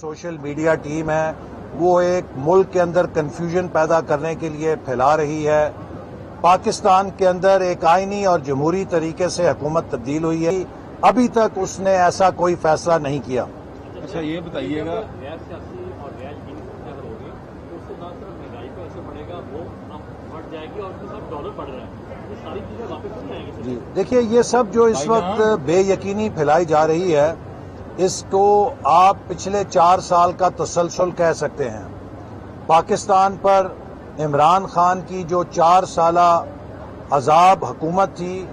Social media team ہے وہ ایک ملک کے اندر کنفیوژن پیدا کرنے کے لیے پھیلا رہی ہے۔ پاکستان کے اندر ایک آئینی اور جمہوری طریقے سے حکومت تبدیل ہوئی ہے، ابھی تک اس نے ایسا کوئی فیصلہ نہیں کیا۔ اچھا یہ بتائیے گا، غیر سیاسی اور غیر یقینی صورت اگر ہوگی تو اس سے نہ صرف مہنگائی پہ اثر پڑے گا، وہ بڑھ جائے گی اور اس کے ساتھ ڈالر بڑھ رہا ہے، یہ ساری چیزیں واپس نہیں آئیں گی۔ جی دیکھیے، یہ سب جو اس وقت بے یقینی پھیلائی جا رہی ہے، اس کو آپ پچھلے 4 سال کا تسلسل کہہ سکتے ہیں۔ پاکستان پر عمران خان کی جو 4 سالہ عذاب حکومت تھی،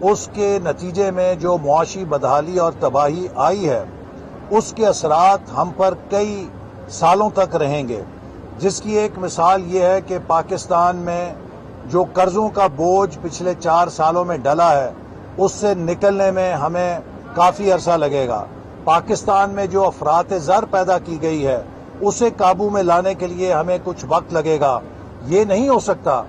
اس کے نتیجے میں جو معاشی بدحالی اور تباہی آئی ہے، اس کے اثرات ہم پر کئی سالوں تک رہیں گے، جس کی ایک مثال یہ ہے کہ پاکستان میں جو قرضوں کا بوجھ پچھلے 4 سالوں میں ڈلا ہے، اس سے نکلنے میں ہمیں کافی عرصہ لگے گا۔ پاکستان میں جو افراط زر پیدا کی گئی ہے، اسے قابو میں لانے کے لیے ہمیں کچھ وقت لگے گا۔ یہ نہیں ہو سکتا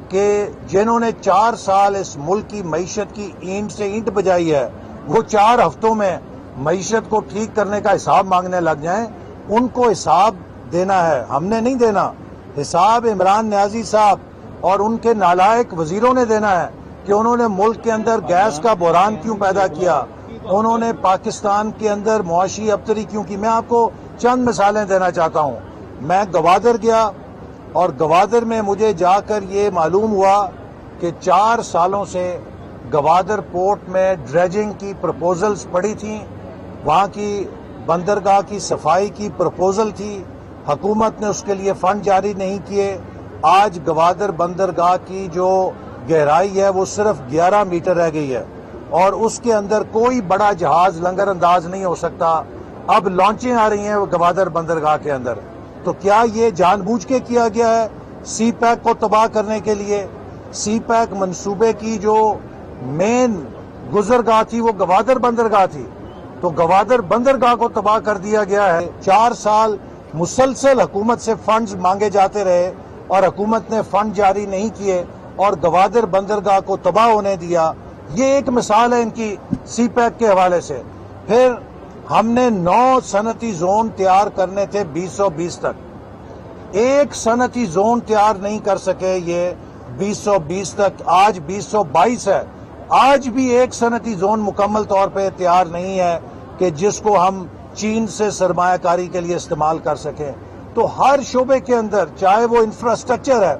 کہ جنہوں نے 4 سال اس ملک کی معیشت کی اینٹ سے اینٹ بجائی ہے، وہ 4 ہفتوں میں معیشت کو ٹھیک کرنے کا حساب مانگنے لگ جائیں۔ ان کو حساب دینا ہے، ہم نے نہیں دینا۔ حساب عمران نیازی صاحب اور ان کے نالائق وزیروں نے دینا ہے کہ انہوں نے ملک کے اندر گیس کا بحران کیوں پیدا کیا، انہوں نے پاکستان کے اندر معاشی ابتری کیوں کی۔ میں آپ کو چند مثالیں دینا چاہتا ہوں۔ میں گوادر گیا اور گوادر میں مجھے جا کر یہ معلوم ہوا کہ 4 سالوں سے گوادر پورٹ میں ڈریجنگ کی پروپوزلز پڑی تھیں، وہاں کی بندرگاہ کی صفائی کی پروپوزل تھی، حکومت نے اس کے لیے فنڈ جاری نہیں کیے۔ آج گوادر بندرگاہ کی جو گہرائی ہے وہ صرف 11 میٹر رہ گئی ہے اور اس کے اندر کوئی بڑا جہاز لنگر انداز نہیں ہو سکتا۔ اب لانچیں آ رہی ہیں گوادر بندرگاہ کے اندر، تو کیا یہ جان بوجھ کے کیا گیا ہے سی پیک کو تباہ کرنے کے لیے؟ سی پیک منصوبے کی جو مین گزرگاہ تھی وہ گوادر بندرگاہ تھی، تو گوادر بندرگاہ کو تباہ کر دیا گیا ہے۔ 4 سال مسلسل حکومت سے فنڈز مانگے جاتے رہے اور حکومت نے فنڈ جاری نہیں کیے اور گوادر بندرگاہ کو تباہ ہونے دیا۔ یہ ایک مثال ہے ان کی سی پیک کے حوالے سے۔ پھر ہم نے 9 صنعتی زون تیار کرنے تھے 2020 تک، ایک صنعتی زون تیار نہیں کر سکے یہ 2020 تک۔ آج 2022 ہے، آج بھی ایک صنعتی زون مکمل طور پہ تیار نہیں ہے کہ جس کو ہم چین سے سرمایہ کاری کے لیے استعمال کر سکیں۔ تو ہر شعبے کے اندر، چاہے وہ انفراسٹرکچر ہے،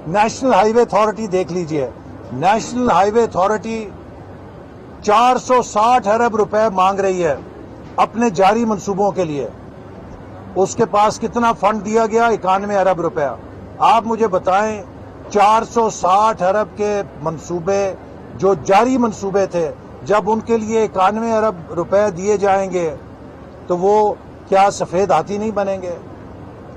نیشنل ہائی وے اتھارٹی دیکھ لیجئے، نیشنل ہائی وے اتھارٹی 460 ارب روپے مانگ رہی ہے اپنے جاری منصوبوں کے لیے۔ اس کے پاس کتنا فنڈ دیا گیا؟ 91 ارب روپے۔ آپ مجھے بتائیں 460 ارب کے منصوبے جو جاری منصوبے تھے، جب ان کے لیے 91 ارب روپے دیے جائیں گے تو وہ کیا سفید ہاتھی نہیں بنیں گے؟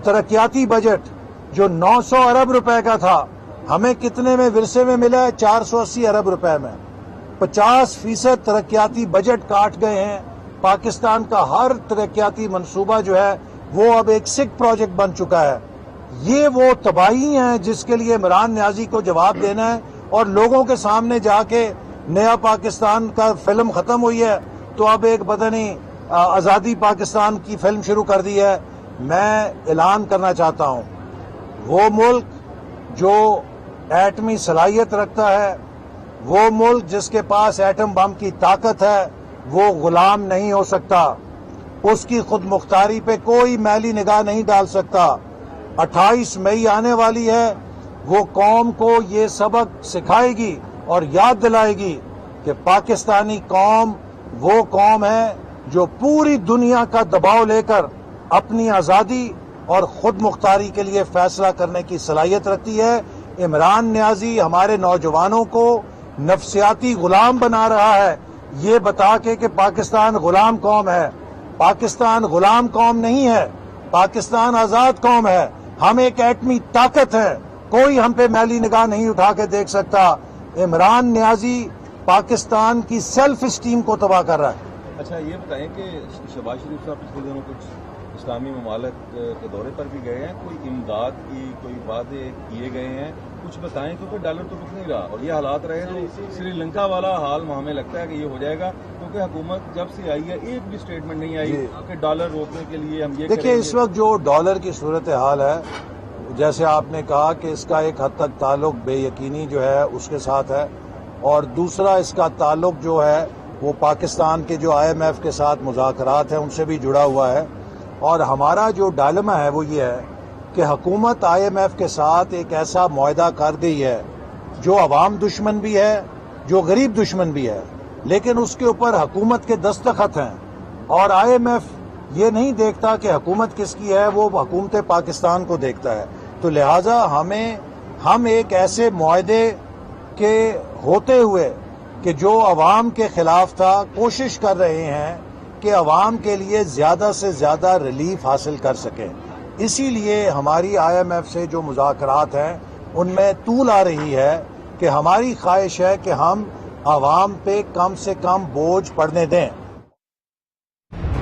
ترقیاتی بجٹ جو 900 ارب روپے کا تھا، ہمیں کتنے میں ورثے میں ملا ہے؟ 480 ارب روپے میں۔ 50% ترقیاتی بجٹ کاٹ گئے ہیں۔ پاکستان کا ہر ترقیاتی منصوبہ جو ہے وہ اب ایک سکھ پروجیکٹ بن چکا ہے۔ یہ وہ تباہی ہیں جس کے لیے عمران نیازی کو جواب دینا ہے، اور لوگوں کے سامنے جا کے نیا پاکستان کا فلم ختم ہوئی ہے تو اب ایک بدنی آزادی پاکستان کی فلم شروع کر دی ہے۔ میں اعلان کرنا چاہتا ہوں، وہ ملک جو ایٹمی صلاحیت رکھتا ہے، وہ ملک جس کے پاس ایٹم بم کی طاقت ہے، وہ غلام نہیں ہو سکتا۔ اس کی خود مختاری پہ کوئی میلی نگاہ نہیں ڈال سکتا۔ 28 مئی آنے والی ہے، وہ قوم کو یہ سبق سکھائے گی اور یاد دلائے گی کہ پاکستانی قوم وہ قوم ہے جو پوری دنیا کا دباؤ لے کر اپنی آزادی اور خود مختاری کے لیے فیصلہ کرنے کی صلاحیت رکھتی ہے۔ عمران نیازی ہمارے نوجوانوں کو نفسیاتی غلام بنا رہا ہے، یہ بتا کے کہ پاکستان غلام قوم ہے۔ پاکستان غلام قوم نہیں ہے، پاکستان آزاد قوم ہے۔ ہم ایک ایٹمی طاقت ہے، کوئی ہم پہ میلی نگاہ نہیں اٹھا کے دیکھ سکتا۔ عمران نیازی پاکستان کی سیلف اسٹیم کو تباہ کر رہا ہے۔ اچھا یہ بتائیں کہ شہباز شریف صاحب پچھلے دنوں کچھ اسلامی ممالک کے دورے پر بھی گئے ہیں، کوئی امداد کی کوئی وعدے کیے گئے ہیں، کچھ بتائیں، کیونکہ ڈالر تو رک نہیں رہا اور یہ حالات رہے تو سری لنکا والا حال ہمیں لگتا ہے کہ یہ ہو جائے گا، کیونکہ کیونکہ حکومت جب سے آئی ہے ایک بھی اسٹیٹمنٹ نہیں آئی جی کہ ڈالر روکنے کے لیے ہم یہ دیکھیے اس وقت جو ڈالر کی صورتحال ہے، جیسے آپ نے کہا کہ اس کا ایک حد تک تعلق بے یقینی جو ہے اس کے ساتھ ہے، اور دوسرا اس کا تعلق جو ہے وہ پاکستان کے جو IMF کے ساتھ مذاکرات ہیں ان سے بھی جڑا ہوا ہے، اور ہمارا جو ڈائلما ہے وہ یہ ہے کہ حکومت IMF کے ساتھ ایک ایسا معاہدہ کر گئی ہے جو عوام دشمن بھی ہے، جو غریب دشمن بھی ہے، لیکن اس کے اوپر حکومت کے دستخط ہیں، اور IMF یہ نہیں دیکھتا کہ حکومت کس کی ہے، وہ حکومت پاکستان کو دیکھتا ہے۔ تو لہٰذا ہم ایک ایسے معاہدے کے ہوتے ہوئے کہ جو عوام کے خلاف تھا، کوشش کر رہے ہیں کہ عوام کے لیے زیادہ سے زیادہ ریلیف حاصل کر سکیں۔ اسی لیے ہماری IMF سے جو مذاکرات ہیں ان میں طول آ رہی ہے کہ ہماری خواہش ہے کہ ہم عوام پہ کم سے کم بوجھ پڑنے دیں۔